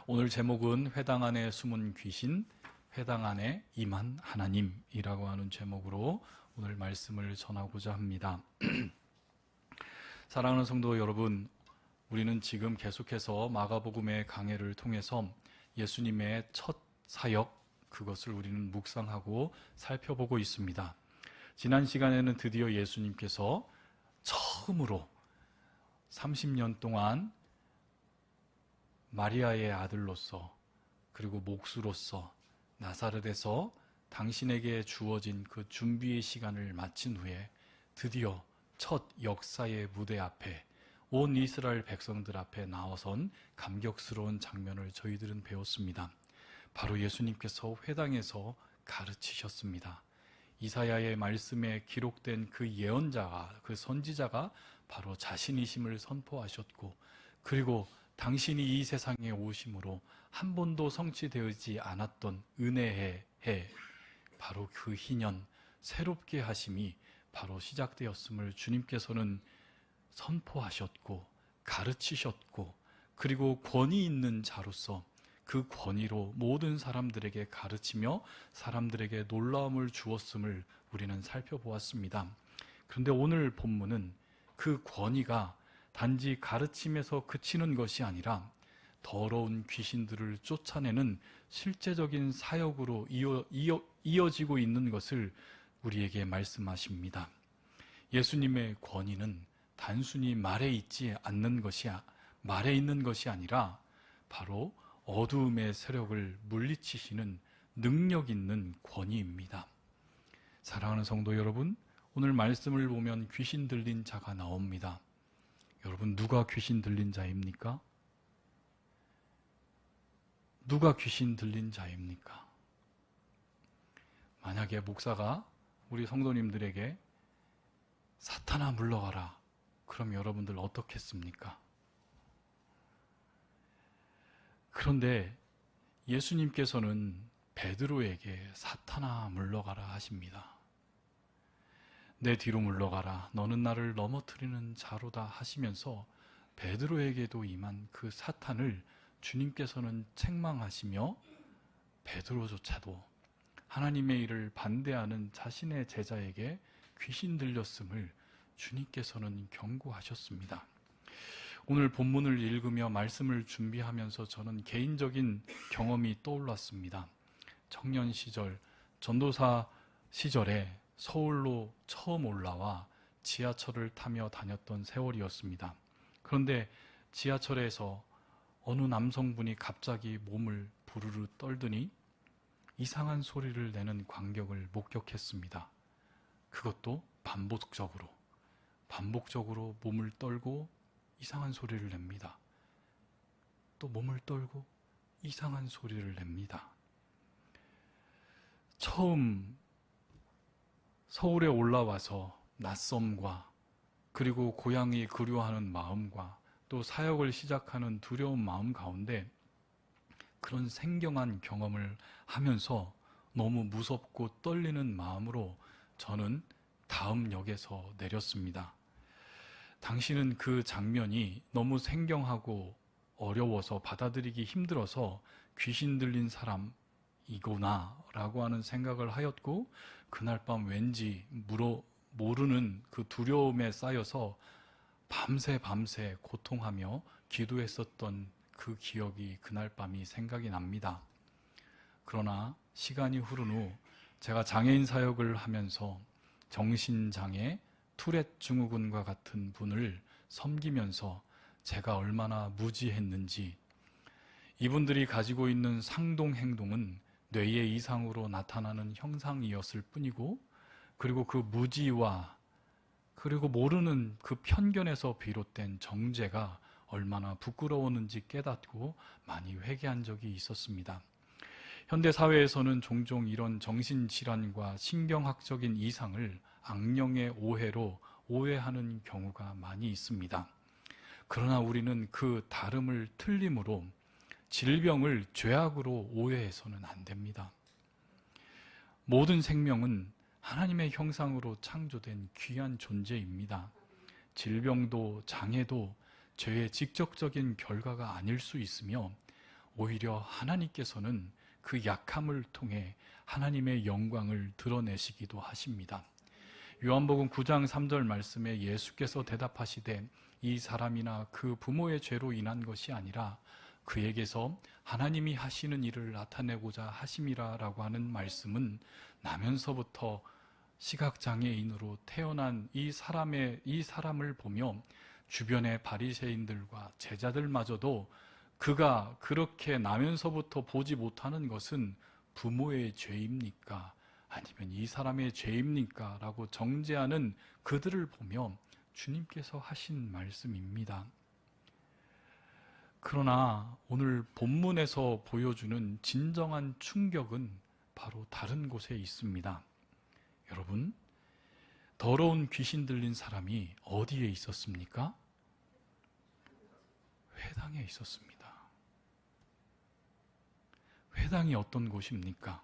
오늘 제목은 회당 안에 숨은 귀신, 회당 안에 임한 하나님이라고 하는 제목으로 오늘 말씀을 전하고자 합니다. 사랑하는 성도 여러분, 우리는 지금 계속해서 마가복음의 강해를 통해서 예수님의 첫 사역, 그것을 우리는 묵상하고 살펴보고 있습니다. 지난 시간에는 드디어 예수님께서 처음으로 30년 동안 마리아의 아들로서 그리고 목수로서 나사렛에서 당신에게 주어진 그 준비의 시간을 마친 후에 드디어 첫 역사의 무대 앞에 온 이스라엘 백성들 앞에 나와선 감격스러운 장면을 저희들은 배웠습니다. 바로 예수님께서 회당에서 가르치셨습니다. 이사야의 말씀에 기록된 그 예언자가, 그 선지자가 바로 자신이심을 선포하셨고, 그리고 당신이 이 세상에 오심으로 한 번도 성취되지 않았던 은혜의 해, 바로 그 희년, 새롭게 하심이 바로 시작되었음을 주님께서는 선포하셨고 가르치셨고, 그리고 권위 있는 자로서 그 권위로 모든 사람들에게 가르치며 사람들에게 놀라움을 주었음을 우리는 살펴보았습니다. 그런데 오늘 본문은 그 권위가 단지 가르침에서 그치는 것이 아니라 더러운 귀신들을 쫓아내는 실제적인 사역으로 이어지고 있는 것을 우리에게 말씀하십니다. 예수님의 권위는 단순히 말에 있는 것이 아니라 바로 어두움의 세력을 물리치시는 능력 있는 권위입니다. 사랑하는 성도 여러분, 오늘 말씀을 보면 귀신 들린 자가 나옵니다. 여러분, 누가 귀신 들린 자입니까? 누가 귀신 들린 자입니까? 만약에 목사가 우리 성도님들에게 사탄아 물러가라, 그럼 여러분들 어떻겠습니까? 그런데 예수님께서는 베드로에게 사탄아 물러가라 하십니다. 내 뒤로 물러가라, 너는 나를 넘어뜨리는 자로다 하시면서 베드로에게도 임한 그 사탄을 주님께서는 책망하시며 베드로조차도 하나님의 일을 반대하는 자신의 제자에게 귀신 들렸음을 주님께서는 경고하셨습니다. 오늘 본문을 읽으며 말씀을 준비하면서 저는 개인적인 경험이 떠올랐습니다. 청년 시절, 전도사 시절에 서울로 처음 올라와 지하철을 타며 다녔던 세월이었습니다. 그런데 지하철에서 어느 남성분이 갑자기 몸을 부르르 떨더니 이상한 소리를 내는 광경을 목격했습니다. 그것도 반복적으로 몸을 떨고 이상한 소리를 냅니다. 또 몸을 떨고 이상한 소리를 냅니다. 처음 서울에 올라와서 낯섦과 그리고 고향이 그리워하는 마음과 또 사역을 시작하는 두려운 마음 가운데 그런 생경한 경험을 하면서 너무 무섭고 떨리는 마음으로 저는 다음 역에서 내렸습니다. 당시는 그 장면이 너무 생경하고 어려워서 받아들이기 힘들어서 귀신 들린 사람이구나 라고 하는 생각을 하였고, 그날 밤 왠지 모르는 그 두려움에 쌓여서 밤새 고통하며 기도했었던 그 기억이 그날 밤이 생각이 납니다. 그러나 시간이 흐른 후 제가 장애인 사역을 하면서 정신장애, 투렛 증후군과 같은 분을 섬기면서 제가 얼마나 무지했는지, 이분들이 가지고 있는 상동 행동은 뇌의 이상으로 나타나는 형상이었을 뿐이고, 그리고 그 무지와 그리고 모르는 그 편견에서 비롯된 정죄가 얼마나 부끄러웠는지 깨닫고 많이 회개한 적이 있었습니다. 현대사회에서는 종종 이런 정신질환과 신경학적인 이상을 악령의 오해로 오해하는 경우가 많이 있습니다. 그러나 우리는 그 다름을 틀림으로 질병을 죄악으로 오해해서는 안 됩니다. 모든 생명은 하나님의 형상으로 창조된 귀한 존재입니다. 질병도 장애도 죄의 직접적인 결과가 아닐 수 있으며 오히려 하나님께서는 그 약함을 통해 하나님의 영광을 드러내시기도 하십니다. 요한복음 9장 3절 말씀에 예수께서 대답하시되 이 사람이나 그 부모의 죄로 인한 것이 아니라 그에게서 하나님이 하시는 일을 나타내고자 하심이라 라고 하는 말씀은 나면서부터 시각장애인으로 태어난 이 사람을 보며 주변의 바리새인들과 제자들마저도 그가 그렇게 나면서부터 보지 못하는 것은 부모의 죄입니까? 아니면 이 사람의 죄입니까? 라고 정죄하는 그들을 보며 주님께서 하신 말씀입니다. 그러나 오늘 본문에서 보여주는 진정한 충격은 바로 다른 곳에 있습니다. 여러분, 더러운 귀신 들린 사람이 어디에 있었습니까? 회당에 있었습니다. 회당이 어떤 곳입니까?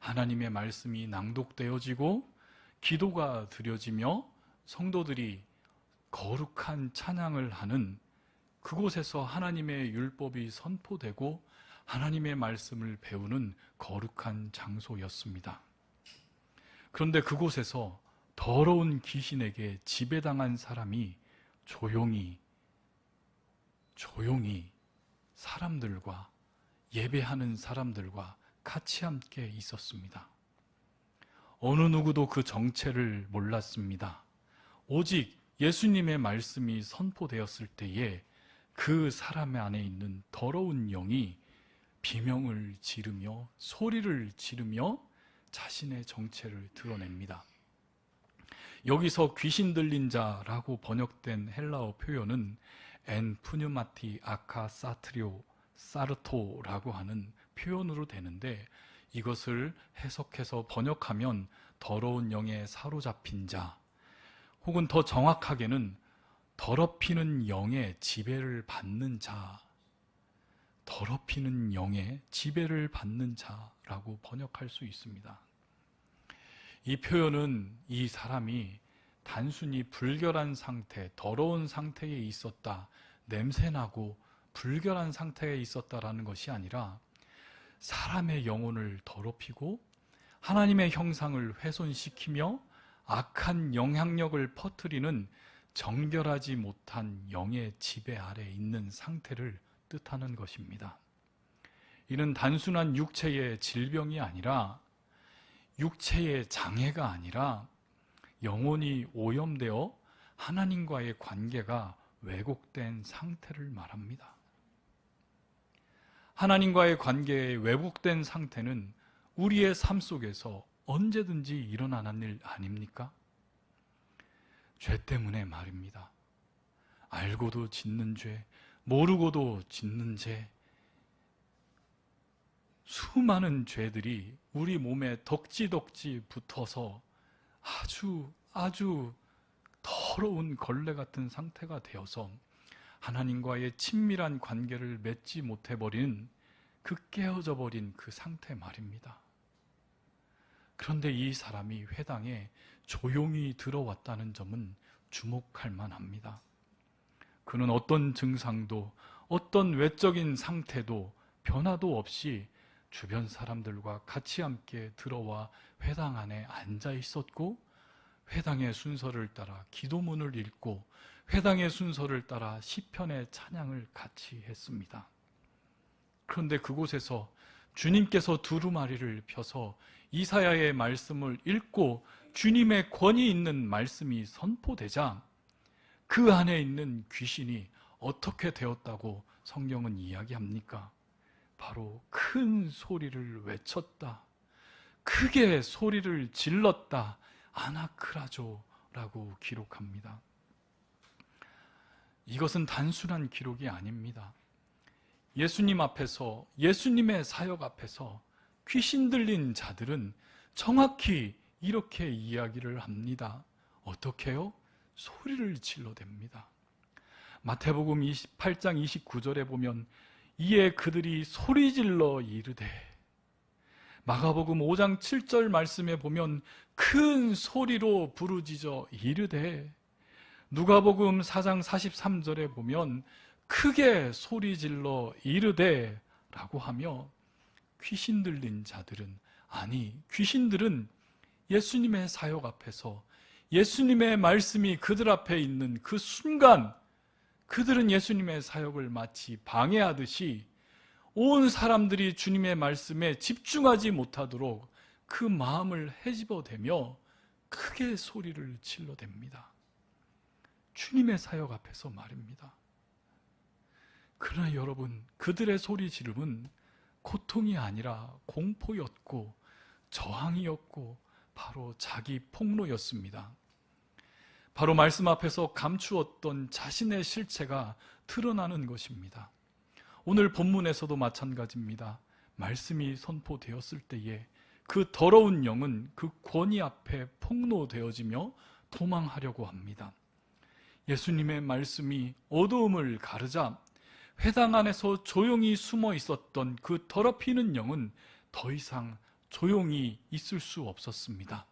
하나님의 말씀이 낭독되어지고 기도가 드려지며 성도들이 거룩한 찬양을 하는 그곳에서 하나님의 율법이 선포되고 하나님의 말씀을 배우는 거룩한 장소였습니다. 그런데 그곳에서 더러운 귀신에게 지배당한 사람이 조용히 사람들과 예배하는 사람들과 같이 함께 있었습니다. 어느 누구도 그 정체를 몰랐습니다. 오직 예수님의 말씀이 선포되었을 때에 그 사람 안에 있는 더러운 영이 비명을 지르며 소리를 지르며 자신의 정체를 드러냅니다. 여기서 귀신 들린 자라고 번역된 헬라어 표현은 엔 푸뉴마티 아카 사트리오 사르토라고 하는 표현으로 되는데, 이것을 해석해서 번역하면 더러운 영에 사로잡힌 자, 혹은 더 정확하게는 더럽히는 영의 지배를 받는 자, 더럽히는 영의 지배를 받는 자라고 번역할 수 있습니다. 이 표현은 이 사람이 단순히 불결한 상태, 더러운 상태에 있었다, 냄새나고 불결한 상태에 있었다라는 것이 아니라 사람의 영혼을 더럽히고 하나님의 형상을 훼손시키며 악한 영향력을 퍼뜨리는 정결하지 못한 영의 지배 아래 있는 상태를 뜻하는 것입니다. 이는 단순한 육체의 질병이 아니라, 육체의 장애가 아니라 영혼이 오염되어 하나님과의 관계가 왜곡된 상태를 말합니다. 하나님과의 관계에 왜곡된 상태는 우리의 삶 속에서 언제든지 일어나는 일 아닙니까? 죄 때문에 말입니다. 알고도 짓는 죄, 모르고도 짓는 죄, 수많은 죄들이 우리 몸에 덕지덕지 붙어서 아주 더러운 걸레 같은 상태가 되어서 하나님과의 친밀한 관계를 맺지 못해버린, 그 깨어져 버린 그 상태 말입니다. 그런데 이 사람이 회당에 조용히 들어왔다는 점은 주목할 만합니다. 그는 어떤 증상도, 어떤 외적인 상태도 변화도 없이 주변 사람들과 같이 함께 들어와 회당 안에 앉아 있었고, 회당의 순서를 따라 기도문을 읽고 회당의 순서를 따라 시편의 찬양을 같이 했습니다. 그런데 그곳에서 주님께서 두루마리를 펴서 이사야의 말씀을 읽고 주님의 권위 있는 말씀이 선포되자 그 안에 있는 귀신이 어떻게 되었다고 성경은 이야기합니까? 바로 큰 소리를 외쳤다, 크게 소리를 질렀다, 아나크라조라고 기록합니다. 이것은 단순한 기록이 아닙니다. 예수님 앞에서, 예수님의 사역 앞에서 귀신 들린 자들은 정확히 이렇게 이야기를 합니다. 어떻게요? 소리를 질러댑니다. 마태복음 28장 29절에 보면 이에 그들이 소리질러 이르되, 마가복음 5장 7절 말씀에 보면 큰 소리로 부르짖어 이르되, 누가복음 4장 43절에 보면 크게 소리질러 이르되 라고 하며 귀신 들린 자들은, 아니 귀신들은 예수님의 사역 앞에서 예수님의 말씀이 그들 앞에 있는 그 순간 그들은 예수님의 사역을 마치 방해하듯이 온 사람들이 주님의 말씀에 집중하지 못하도록 그 마음을 헤집어대며 크게 소리를 질러댑니다. 주님의 사역 앞에서 말입니다. 그러나 여러분, 그들의 소리 지름은 고통이 아니라 공포였고 저항이었고 바로 자기 폭로였습니다. 바로 말씀 앞에서 감추었던 자신의 실체가 드러나는 것입니다. 오늘 본문에서도 마찬가지입니다. 말씀이 선포되었을 때에 그 더러운 영은 그 권위 앞에 폭로되어지며 도망하려고 합니다. 예수님의 말씀이 어두움을 가르자 회당 안에서 조용히 숨어 있었던 그 더럽히는 영은 더 이상 조용히 있을 수 없었습니다.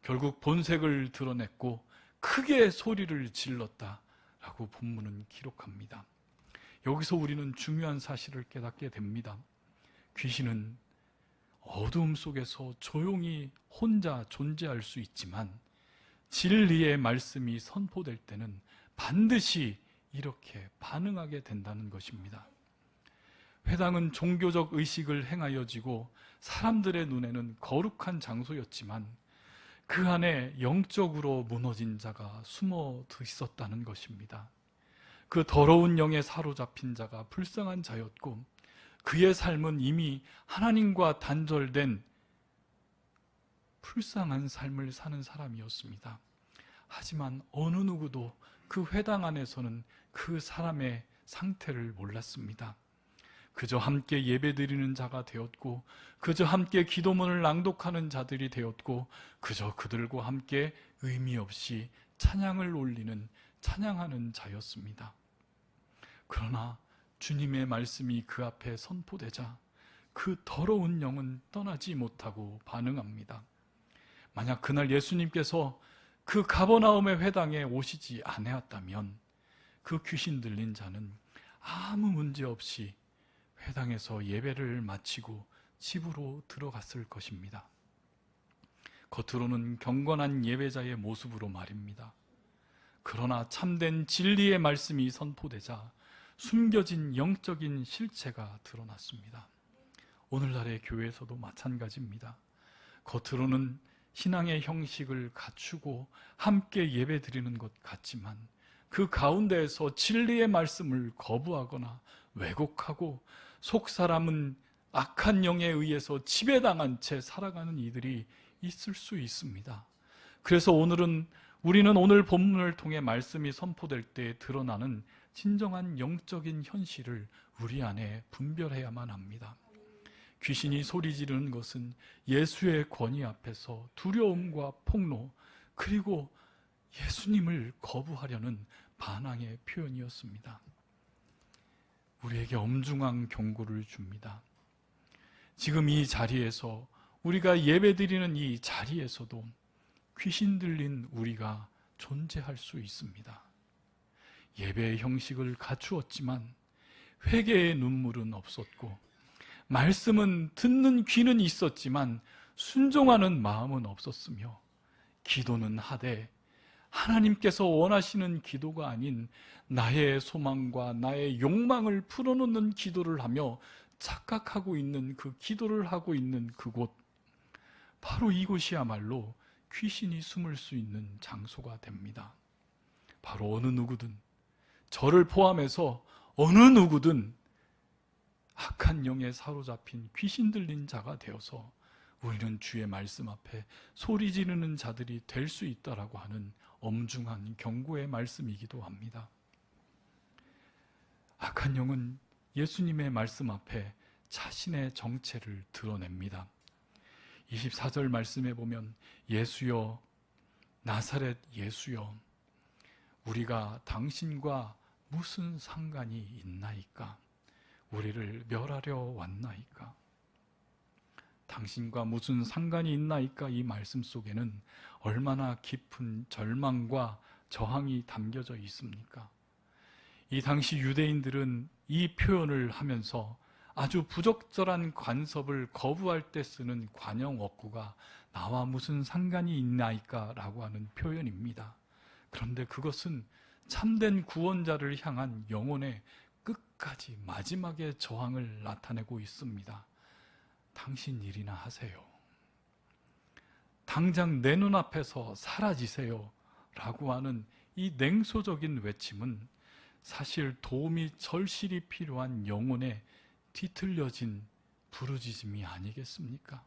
결국 본색을 드러냈고 크게 소리를 질렀다라고 본문은 기록합니다. 여기서 우리는 중요한 사실을 깨닫게 됩니다. 귀신은 어두움 속에서 조용히 혼자 존재할 수 있지만 진리의 말씀이 선포될 때는 반드시 이렇게 반응하게 된다는 것입니다. 회당은 종교적 의식을 행하여지고 사람들의 눈에는 거룩한 장소였지만 그 안에 영적으로 무너진 자가 숨어 있었다는 것입니다. 그 더러운 영에 사로잡힌 자가 불쌍한 자였고 그의 삶은 이미 하나님과 단절된 불쌍한 삶을 사는 사람이었습니다. 하지만 어느 누구도 그 회당 안에서는 그 사람의 상태를 몰랐습니다. 그저 함께 예배드리는 자가 되었고 그저 함께 기도문을 낭독하는 자들이 되었고 그저 그들과 함께 의미 없이 찬양을 올리는 찬양하는 자였습니다. 그러나 주님의 말씀이 그 앞에 선포되자 그 더러운 영은 떠나지 못하고 반응합니다. 만약 그날 예수님께서 그 가버나움의 회당에 오시지 않았다면 그 귀신 들린 자는 아무 문제 없이 회당에서 예배를 마치고 집으로 들어갔을 것입니다. 겉으로는 경건한 예배자의 모습으로 말입니다. 그러나 참된 진리의 말씀이 선포되자 숨겨진 영적인 실체가 드러났습니다. 오늘날의 교회에서도 마찬가지입니다. 겉으로는 신앙의 형식을 갖추고 함께 예배드리는 것 같지만 그 가운데에서 진리의 말씀을 거부하거나 왜곡하고 속사람은 악한 영에 의해서 지배당한 채 살아가는 이들이 있을 수 있습니다. 그래서 우리는 오늘 본문을 통해 말씀이 선포될 때 드러나는 진정한 영적인 현실을 우리 안에 분별해야만 합니다. 귀신이 소리 지르는 것은 예수의 권위 앞에서 두려움과 폭로 그리고 예수님을 거부하려는 반항의 표현이었습니다. 우리에게 엄중한 경고를 줍니다. 지금 이 자리에서 우리가 예배드리는 이 자리에서도 귀신 들린 우리가 존재할 수 있습니다. 예배의 형식을 갖추었지만 회개의 눈물은 없었고 말씀은 듣는 귀는 있었지만 순종하는 마음은 없었으며 기도는 하되 하나님께서 원하시는 기도가 아닌 나의 소망과 나의 욕망을 풀어놓는 기도를 하며 착각하고 있는 그 기도를 하고 있는 그곳, 바로 이곳이야말로 귀신이 숨을 수 있는 장소가 됩니다. 바로 어느 누구든, 저를 포함해서 어느 누구든 악한 영에 사로잡힌 귀신 들린 자가 되어서 우리는 주의 말씀 앞에 소리 지르는 자들이 될 수 있다라고 하는 엄중한 경고의 말씀이기도 합니다. 악한 영은 예수님의 말씀 앞에 자신의 정체를 드러냅니다. 24절 말씀에 보면 예수여, 나사렛 예수여, 우리가 당신과 무슨 상관이 있나이까? 우리를 멸하려 왔나이까? 당신과 무슨 상관이 있나이까? 이 말씀 속에는 얼마나 깊은 절망과 저항이 담겨져 있습니까? 이 당시 유대인들은 이 표현을 하면서 아주 부적절한 관습을 거부할 때 쓰는 관용 어구가 나와 무슨 상관이 있나이까 라고 하는 표현입니다. 그런데 그것은 참된 구원자를 향한 영혼의 끝까지 마지막의 저항을 나타내고 있습니다. 당신 일이나 하세요. 당장 내 눈앞에서 사라지세요 라고 하는 이 냉소적인 외침은 사실 도움이 절실히 필요한 영혼의 뒤틀려진 부르짖음이 아니겠습니까?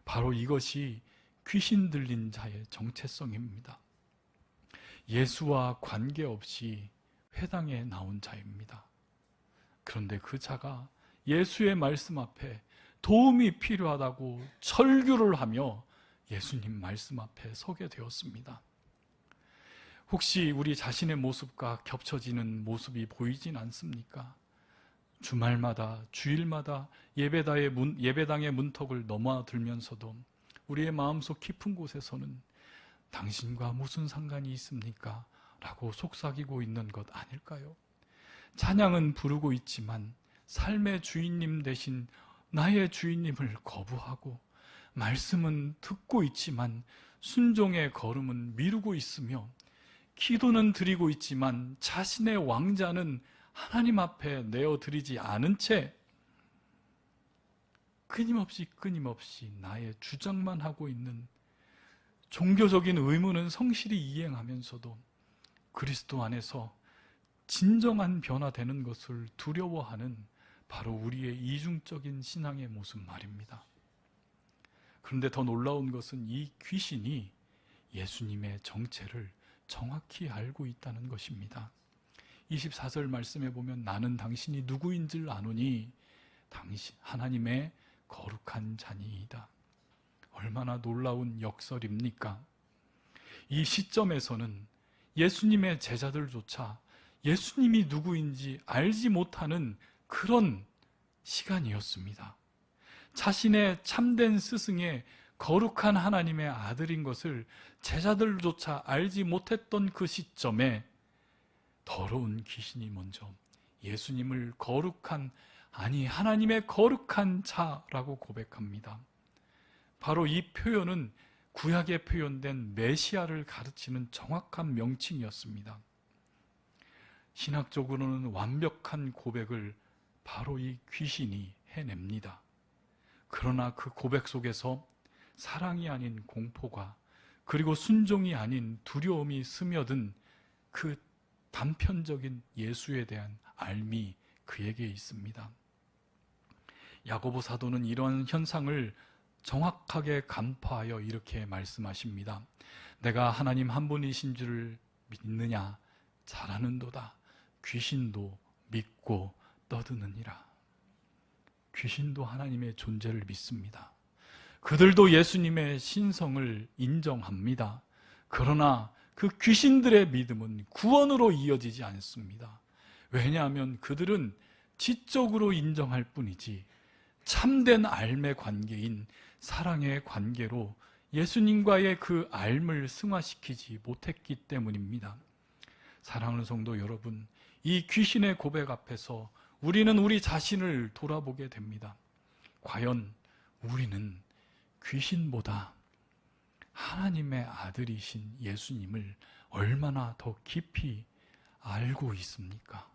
바로 이것이 귀신 들린 자의 정체성입니다. 예수와 관계없이 회당에 나온 자입니다. 그런데 그 자가 예수의 말씀 앞에 도움이 필요하다고 철규를 하며 예수님 말씀 앞에 서게 되었습니다. 혹시 우리 자신의 모습과 겹쳐지는 모습이 보이진 않습니까? 주말마다, 주일마다 예배당의 문턱을 넘어들면서도 우리의 마음속 깊은 곳에서는 당신과 무슨 상관이 있습니까? 라고 속삭이고 있는 것 아닐까요? 찬양은 부르고 있지만 삶의 주인님 대신 나의 주인님을 거부하고 말씀은 듣고 있지만 순종의 걸음은 미루고 있으며 기도는 드리고 있지만 자신의 왕자는 하나님 앞에 내어드리지 않은 채 끊임없이 나의 주장만 하고 있는 종교적인 의무는 성실히 이행하면서도 그리스도 안에서 진정한 변화되는 것을 두려워하는 바로 우리의 이중적인 신앙의 모습 말입니다. 그런데 더 놀라운 것은 이 귀신이 예수님의 정체를 정확히 알고 있다는 것입니다. 24절 말씀에 보면 나는 당신이 누구인 줄 아노니 당신 하나님의 거룩한 자니이다. 얼마나 놀라운 역설입니까? 이 시점에서는 예수님의 제자들조차 예수님이 누구인지 알지 못하는 그런 시간이었습니다. 자신의 참된 스승의 거룩한 하나님의 아들인 것을 제자들조차 알지 못했던 그 시점에 더러운 귀신이 먼저 예수님을 하나님의 거룩한 자라고 고백합니다. 바로 이 표현은 구약에 표현된 메시아를 가르치는 정확한 명칭이었습니다. 신학적으로는 완벽한 고백을 바로 이 귀신이 해냅니다. 그러나 그 고백 속에서 사랑이 아닌 공포가 그리고 순종이 아닌 두려움이 스며든 그 단편적인 예수에 대한 알미 그에게 있습니다. 야고보 사도는 이런 현상을 정확하게 간파하여 이렇게 말씀하십니다. 내가 하나님 한 분이신 줄을 믿느냐? 잘하는도다. 귀신도 믿고 떠드느니라. 귀신도 하나님의 존재를 믿습니다. 그들도 예수님의 신성을 인정합니다. 그러나 그 귀신들의 믿음은 구원으로 이어지지 않습니다. 왜냐하면 그들은 지적으로 인정할 뿐이지 참된 알매 관계인 사랑의 관계로 예수님과의 그 알을 승화시키지 못했기 때문입니다. 사랑하는 성도 여러분, 이 귀신의 고백 앞에서 우리는 우리 자신을 돌아보게 됩니다. 과연 우리는 귀신보다 하나님의 아들이신 예수님을 얼마나 더 깊이 알고 있습니까?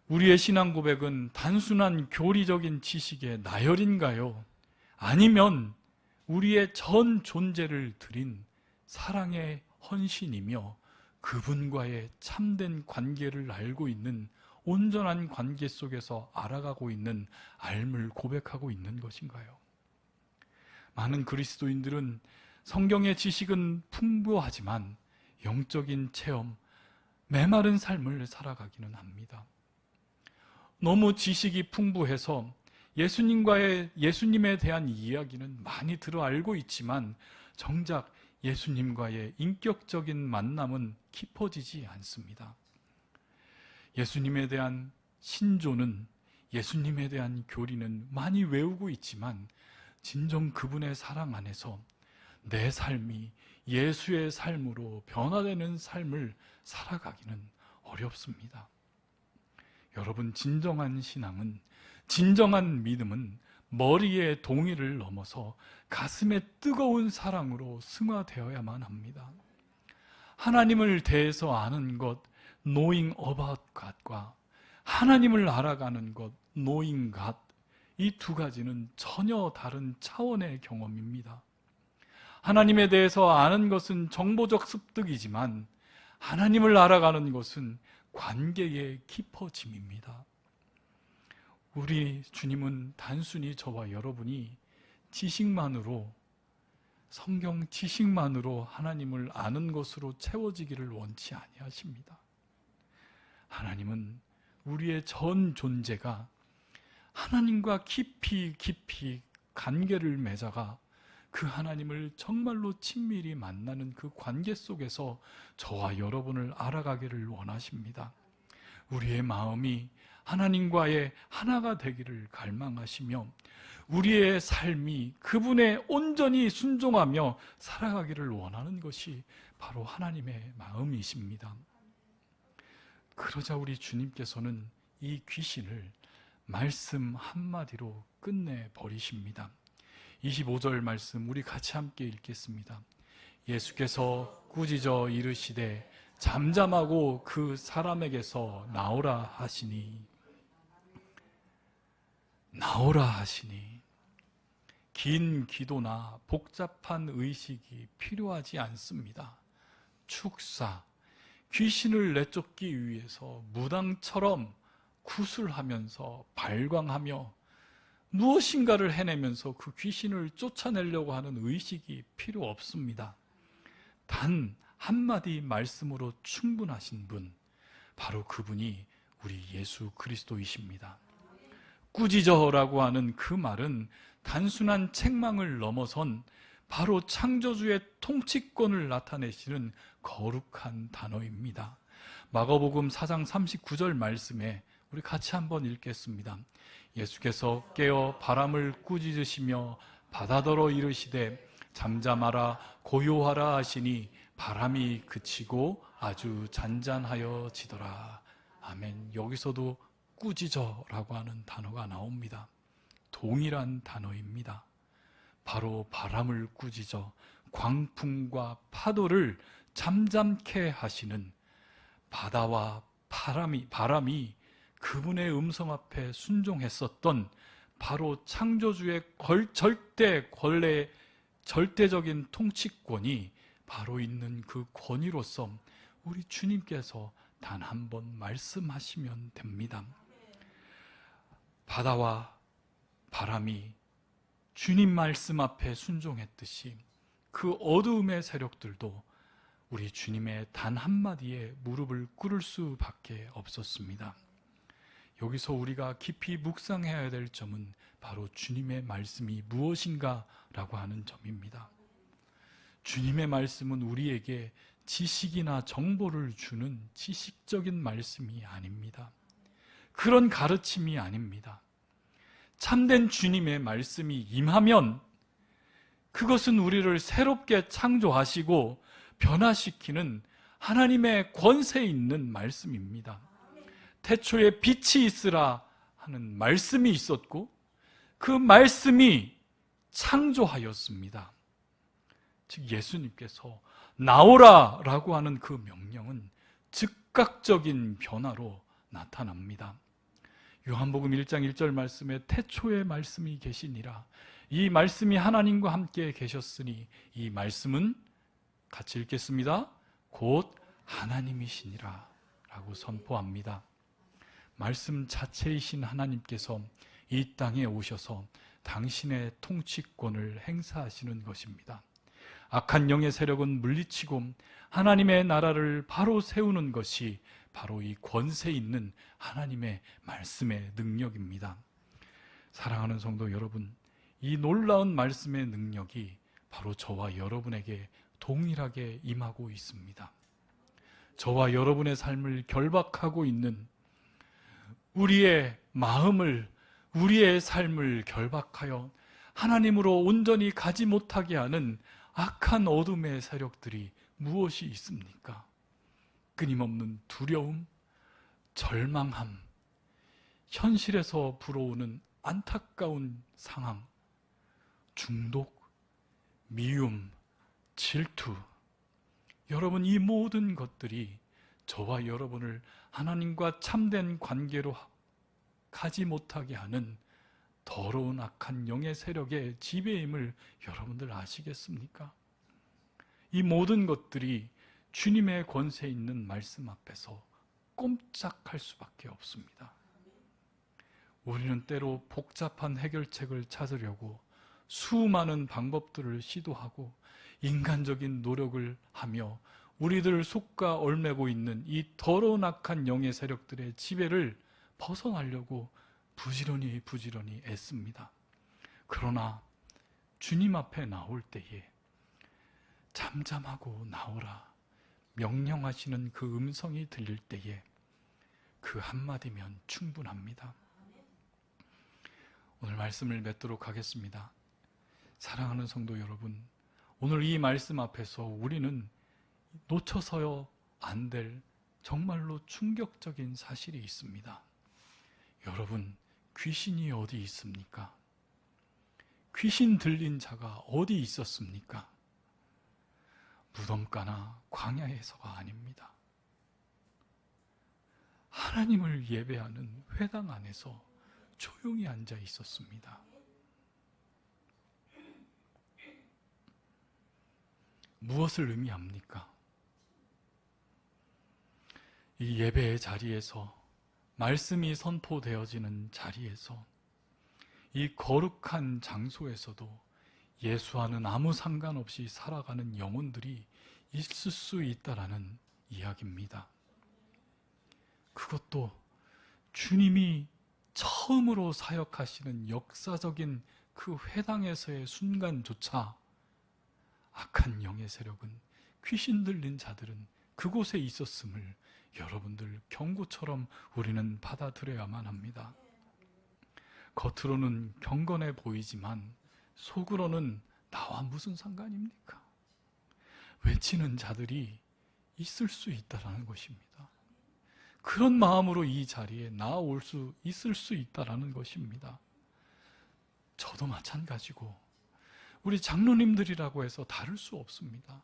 우리의 신앙 고백은 단순한 교리적인 지식의 나열인가요? 아니면 우리의 전 존재를 드린 사랑의 헌신이며 그분과의 참된 관계를 알고 있는 온전한 관계 속에서 알아가고 있는 알을 고백하고 있는 것인가요? 많은 그리스도인들은 성경의 지식은 풍부하지만 영적인 체험, 메마른 삶을 살아가기는 합니다. 너무 지식이 풍부해서 예수님에 대한 이야기는 많이 들어 알고 있지만 정작 예수님과의 인격적인 만남은 깊어지지 않습니다. 예수님에 대한 신조는, 예수님에 대한 교리는 많이 외우고 있지만 진정 그분의 사랑 안에서 내 삶이 예수의 삶으로 변화되는 삶을 살아가기는 어렵습니다. 여러분, 진정한 신앙은, 진정한 믿음은 머리의 동의를 넘어서 가슴의 뜨거운 사랑으로 승화되어야만 합니다. 하나님을 대해서 아는 것, knowing about God과 하나님을 알아가는 것, knowing God, 이 두 가지는 전혀 다른 차원의 경험입니다. 하나님에 대해서 아는 것은 정보적 습득이지만 하나님을 알아가는 것은 관계의 깊어짐입니다. 우리 주님은 단순히 저와 여러분이 지식만으로, 성경 지식만으로 하나님을 아는 것으로 채워지기를 원치 아니하십니다. 하나님은 우리의 전 존재가 하나님과 깊이 관계를 맺어가 그 하나님을 정말로 친밀히 만나는 그 관계 속에서 저와 여러분을 알아가기를 원하십니다. 우리의 마음이 하나님과의 하나가 되기를 갈망하시며 우리의 삶이 그분에 온전히 순종하며 살아가기를 원하는 것이 바로 하나님의 마음이십니다. 그러자 우리 주님께서는 이 귀신을 말씀 한마디로 끝내버리십니다. 25절 말씀 우리 같이 함께 읽겠습니다. 예수께서 꾸짖어 이르시되 잠잠하고 그 사람에게서 나오라 하시니, 나오라 하시니 긴 기도나 복잡한 의식이 필요하지 않습니다. 축사, 귀신을 내쫓기 위해서 무당처럼 구슬하면서 발광하며 무엇인가를 해내면서 그 귀신을 쫓아내려고 하는 의식이 필요 없습니다. 단 한마디 말씀으로 충분하신 분, 바로 그분이 우리 예수 그리스도이십니다. 꾸짖어라고 하는 그 말은 단순한 책망을 넘어선 바로 창조주의 통치권을 나타내시는 거룩한 단어입니다. 마가복음 4장 39절 말씀에 우리 같이 한번 읽겠습니다. 예수께서 깨어 바람을 꾸짖으시며 바다더러 이르시되 잠잠하라 고요하라 하시니 바람이 그치고 아주 잔잔하여 지더라. 아멘. 여기서도 꾸짖어라고 하는 단어가 나옵니다. 동일한 단어입니다. 바로 바람을 꾸짖어 광풍과 파도를 잠잠케 하시는 바다와 바람이 그분의 음성 앞에 순종했었던 바로 창조주의 절대적인 통치권이 바로 있는 그 권위로서 우리 주님께서 단 한 번 말씀하시면 됩니다. 바다와 바람이 주님 말씀 앞에 순종했듯이 그 어두움의 세력들도 우리 주님의 단 한마디에 무릎을 꿇을 수밖에 없었습니다. 여기서 우리가 깊이 묵상해야 될 점은 바로 주님의 말씀이 무엇인가 라고 하는 점입니다. 주님의 말씀은 우리에게 지식이나 정보를 주는 지식적인 말씀이 아닙니다. 그런 가르침이 아닙니다. 참된 주님의 말씀이 임하면 그것은 우리를 새롭게 창조하시고 변화시키는 하나님의 권세 있는 말씀입니다. 태초에 빛이 있으라 하는 말씀이 있었고 그 말씀이 창조하였습니다. 즉 예수님께서 나오라 라고 하는 그 명령은 즉각적인 변화로 나타납니다. 요한복음 1장 1절 말씀에 태초에 말씀이 계시니라. 이 말씀이 하나님과 함께 계셨으니 이 말씀은 같이 읽겠습니다. 곧 하나님이시니라 라고 선포합니다. 말씀 자체이신 하나님께서 이 땅에 오셔서 당신의 통치권을 행사하시는 것입니다. 악한 영의 세력은 물리치고 하나님의 나라를 바로 세우는 것이 바로 이 권세 있는 하나님의 말씀의 능력입니다. 사랑하는 성도 여러분, 이 놀라운 말씀의 능력이 바로 저와 여러분에게 동일하게 임하고 있습니다. 저와 여러분의 삶을 결박하고 있는 우리의 마음을, 우리의 삶을 결박하여 하나님으로 온전히 가지 못하게 하는 악한 어둠의 세력들이 무엇이 있습니까? 끊임없는 두려움, 절망함, 현실에서 불어오는 안타까운 상황, 중독, 미움, 질투. 여러분, 이 모든 것들이 저와 여러분을 하나님과 참된 관계로 가지 못하게 하는 더러운 악한 영의 세력의 지배임을 여러분들 아시겠습니까? 이 모든 것들이 주님의 권세 있는 말씀 앞에서 꼼짝할 수밖에 없습니다. 우리는 때로 복잡한 해결책을 찾으려고 수많은 방법들을 시도하고 인간적인 노력을 하며 우리들 속가 얽매고 있는 이 더러운 악한 영의 세력들의 지배를 벗어나려고 부지런히 애씁니다. 그러나 주님 앞에 나올 때에 잠잠하고 나오라 명령하시는 그 음성이 들릴 때에 그 한마디면 충분합니다. 오늘 말씀을 맺도록 하겠습니다. 사랑하는 성도 여러분, 오늘 이 말씀 앞에서 우리는 놓쳐서야 안 될 정말로 충격적인 사실이 있습니다. 여러분, 귀신이 어디 있습니까? 귀신 들린 자가 어디 있었습니까? 무덤가나 광야에서가 아닙니다. 하나님을 예배하는 회당 안에서 조용히 앉아 있었습니다. 무엇을 의미합니까? 이 예배의 자리에서, 말씀이 선포되어지는 자리에서, 이 거룩한 장소에서도 예수와는 아무 상관없이 살아가는 영혼들이 있을 수 있다라는 이야기입니다. 그것도 주님이 처음으로 사역하시는 역사적인 그 회당에서의 순간조차 악한 영의 세력은, 귀신 들린 자들은 그곳에 있었음을 여러분들 경고처럼 우리는 받아들여야만 합니다. 겉으로는 경건해 보이지만 속으로는 나와 무슨 상관입니까? 외치는 자들이 있을 수 있다라는 것입니다. 그런 마음으로 이 자리에 나올 수 있을 수 있다라는 것입니다. 저도 마찬가지고 우리 장로님들이라고 해서 다를 수 없습니다.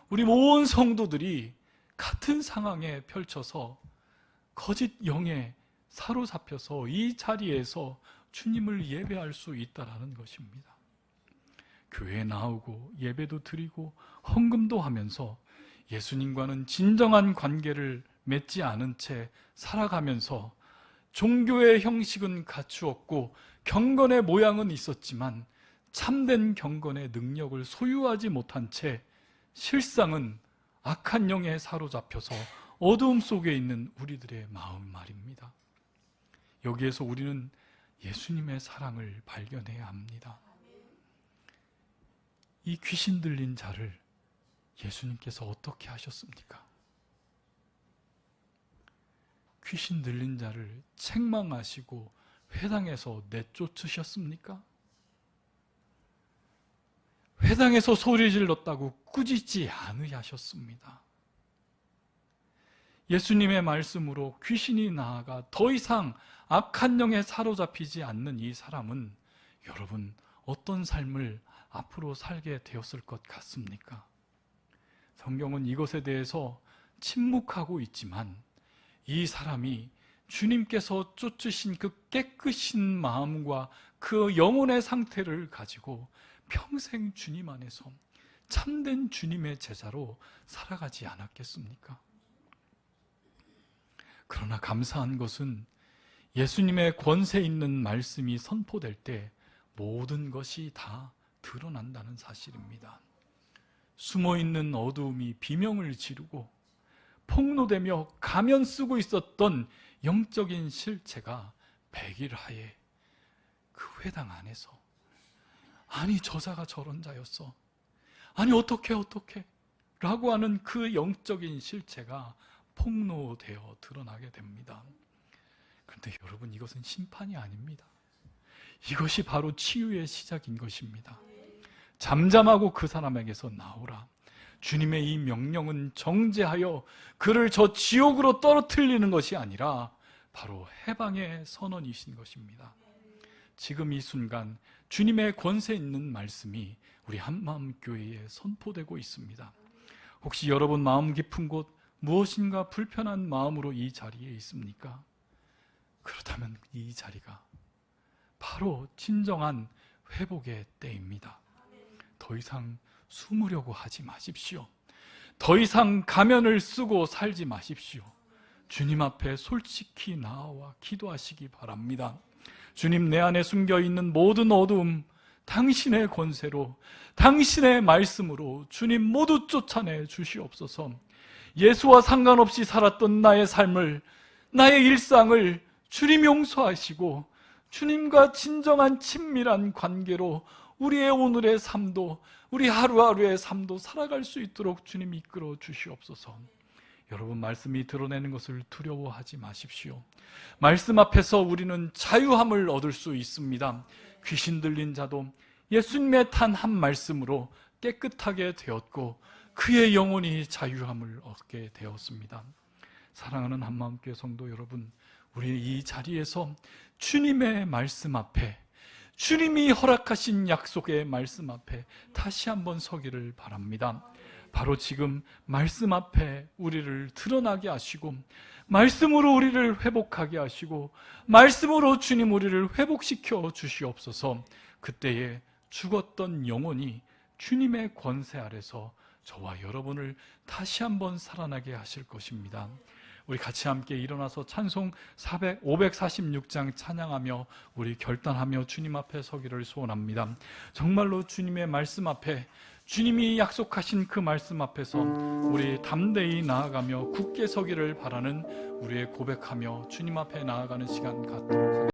우리 모든 성도들이 같은 상황에 펼쳐서 거짓 영에 사로잡혀서 이 자리에서 주님을 예배할 수 있다라는 것입니다. 교회에 나오고 예배도 드리고 헌금도 하면서 예수님과는 진정한 관계를 맺지 않은 채 살아가면서 종교의 형식은 갖추었고 경건의 모양은 있었지만 참된 경건의 능력을 소유하지 못한 채 실상은 악한 영에 사로잡혀서 어두움 속에 있는 우리들의 마음 말입니다. 여기에서 우리는 예수님의 사랑을 발견해야 합니다. 이 귀신 들린 자를 예수님께서 어떻게 하셨습니까? 귀신 들린 자를 책망하시고 회당에서 내쫓으셨습니까? 회당에서 소리 질렀다고 꾸짖지 않으셨습니다. 예수님의 말씀으로 귀신이 나아가 더 이상 악한 영에 사로잡히지 않는 이 사람은 여러분 어떤 삶을 앞으로 살게 되었을 것 같습니까? 성경은 이것에 대해서 침묵하고 있지만 이 사람이 주님께서 쫓으신 그 깨끗신 마음과 그 영혼의 상태를 가지고 평생 주님 안에서 참된 주님의 제자로 살아가지 않았겠습니까? 그러나 감사한 것은 예수님의 권세 있는 말씀이 선포될 때 모든 것이 다 드러난다는 사실입니다. 숨어있는 어두움이 비명을 지르고 폭로되며 가면 쓰고 있었던 영적인 실체가 백일하에 그 회당 안에서, 아니 저자가 저런 자였어, 아니 어떻게 라고 하는 그 영적인 실체가 폭로되어 드러나게 됩니다. 그런데 여러분, 이것은 심판이 아닙니다. 이것이 바로 치유의 시작인 것입니다. 잠잠하고 그 사람에게서 나오라. 주님의 이 명령은 정죄하여 그를 저 지옥으로 떨어뜨리는 것이 아니라 바로 해방의 선언이신 것입니다. 지금 이 순간 주님의 권세 있는 말씀이 우리 한마음교회에 선포되고 있습니다. 혹시 여러분 마음 깊은 곳 무엇인가 불편한 마음으로 이 자리에 있습니까? 그렇다면 이 자리가 바로 진정한 회복의 때입니다. 더 이상 숨으려고 하지 마십시오. 더 이상 가면을 쓰고 살지 마십시오. 주님 앞에 솔직히 나와 기도하시기 바랍니다. 주님, 내 안에 숨겨있는 모든 어두움 당신의 권세로, 당신의 말씀으로 주님 모두 쫓아내 주시옵소서. 예수와 상관없이 살았던 나의 삶을, 나의 일상을 주님 용서하시고 주님과 진정한 친밀한 관계로 우리의 오늘의 삶도, 우리 하루하루의 삶도 살아갈 수 있도록 주님 이끌어 주시옵소서. 여러분, 말씀이 드러내는 것을 두려워하지 마십시오. 말씀 앞에서 우리는 자유함을 얻을 수 있습니다. 귀신 들린 자도 예수님의 단 한 말씀으로 깨끗하게 되었고 그의 영혼이 자유함을 얻게 되었습니다. 사랑하는 한마음교회 성도 여러분, 우리 이 자리에서 주님의 말씀 앞에, 주님이 허락하신 약속의 말씀 앞에 다시 한번 서기를 바랍니다. 바로 지금 말씀 앞에 우리를 드러나게 하시고, 말씀으로 우리를 회복하게 하시고, 말씀으로 주님 우리를 회복시켜 주시옵소서. 그때에 죽었던 영혼이 주님의 권세 아래서 저와 여러분을 다시 한번 살아나게 하실 것입니다. 우리 같이 함께 일어나서 찬송 546장 찬양하며 우리 결단하며 주님 앞에 서기를 소원합니다. 정말로 주님의 말씀 앞에, 주님이 약속하신 그 말씀 앞에서 우리 담대히 나아가며 굳게 서기를 바라는 우리의 고백하며 주님 앞에 나아가는 시간 갖도록 하겠습니다.